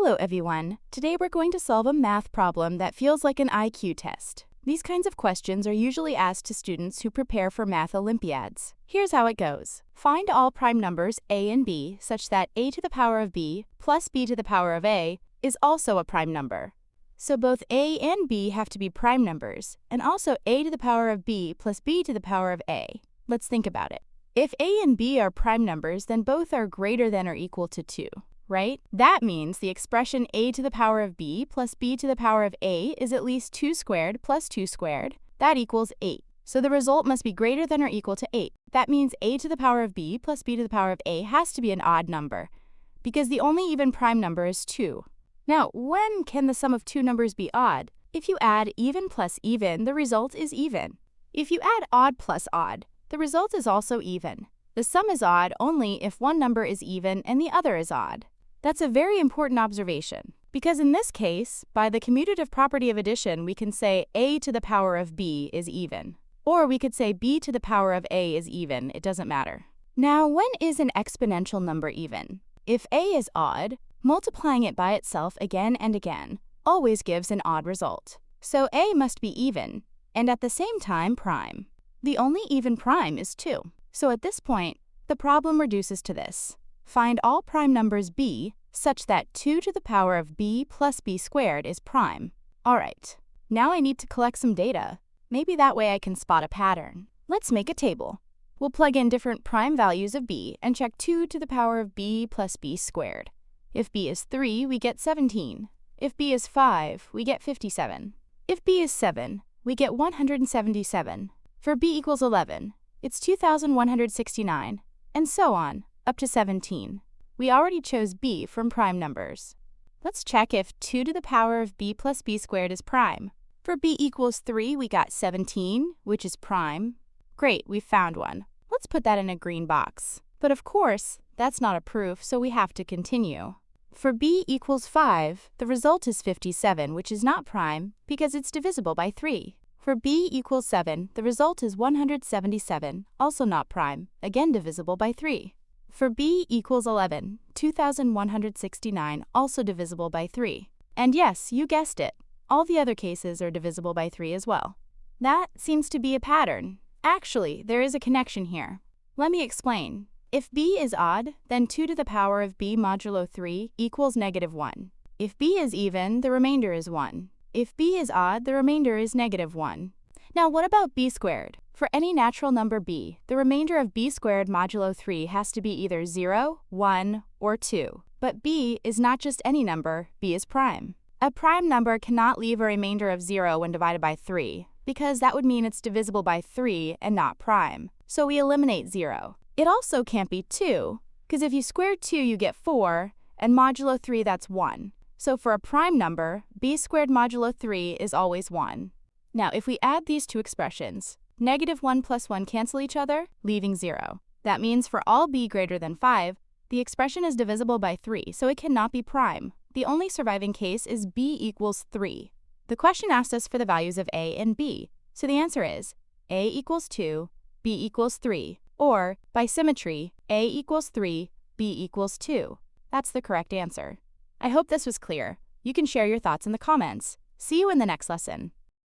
Hello everyone! Today we're going to solve a math problem that feels like an IQ test. These kinds of questions are usually asked to students who prepare for math olympiads. Here's how it goes. Find all prime numbers a and b such that a to the power of b plus b to the power of a is also a prime number. So both a and b have to be prime numbers, and also a to the power of b plus b to the power of a. Let's think about it. If a and b are prime numbers, then both are greater than or equal to 2. Right? That means the expression a to the power of b plus b to the power of a is at least 2 squared plus 2 squared. That equals 8. So the result must be greater than or equal to 8. That means a to the power of b plus b to the power of a has to be an odd number, because the only even prime number is 2. Now, when can the sum of two numbers be odd? If you add even plus even, the result is even. If you add odd plus odd, the result is also even. The sum is odd only if one number is even and the other is odd. That's a very important observation, because in this case, by the commutative property of addition, we can say a to the power of b is even. Or we could say b to the power of a is even, it doesn't matter. Now, when is an exponential number even? If a is odd, multiplying it by itself again and again always gives an odd result. So a must be even, and at the same time prime. The only even prime is 2. So at this point, the problem reduces to this. Find all prime numbers b such that 2 to the power of b plus b squared is prime. Alright, now I need to collect some data. Maybe that way I can spot a pattern. Let's make a table. We'll plug in different prime values of b and check 2 to the power of b plus b squared. If b is 3, we get 17. If b is 5, we get 57. If b is 7, we get 177. For b equals 11, it's 2,169, and so on, up to 17. We already chose b from prime numbers. Let's check if 2 to the power of b plus b squared is prime. For b equals 3, we got 17, which is prime. Great, we found one. Let's put that in a green box. But of course, that's not a proof, so we have to continue. For b equals 5, the result is 57, which is not prime because it's divisible by 3. For b equals 7, the result is 177, also not prime, again divisible by 3. For b equals 11, 2,169, also divisible by 3. And yes, you guessed it, all the other cases are divisible by 3 as well. That seems to be a pattern. Actually, there is a connection here. Let me explain. If b is odd, then 2 to the power of b modulo 3 equals -1. If b is even, the remainder is 1. If b is odd, the remainder is -1. Now what about b squared? For any natural number b, the remainder of b squared modulo 3 has to be either 0, 1, or 2. But b is not just any number, b is prime. A prime number cannot leave a remainder of 0 when divided by 3, because that would mean it's divisible by 3 and not prime. So we eliminate 0. It also can't be 2, because if you square 2 you get 4, and modulo 3 that's 1. So for a prime number, b squared modulo 3 is always 1. Now if we add these two expressions, -1 plus 1 cancel each other, leaving 0. That means for all b greater than 5, the expression is divisible by 3, so it cannot be prime. The only surviving case is b equals 3. The question asked us for the values of a and b, so the answer is a equals 2, b equals 3, or, by symmetry, a equals 3, b equals 2. That's the correct answer. I hope this was clear. You can share your thoughts in the comments. See you in the next lesson.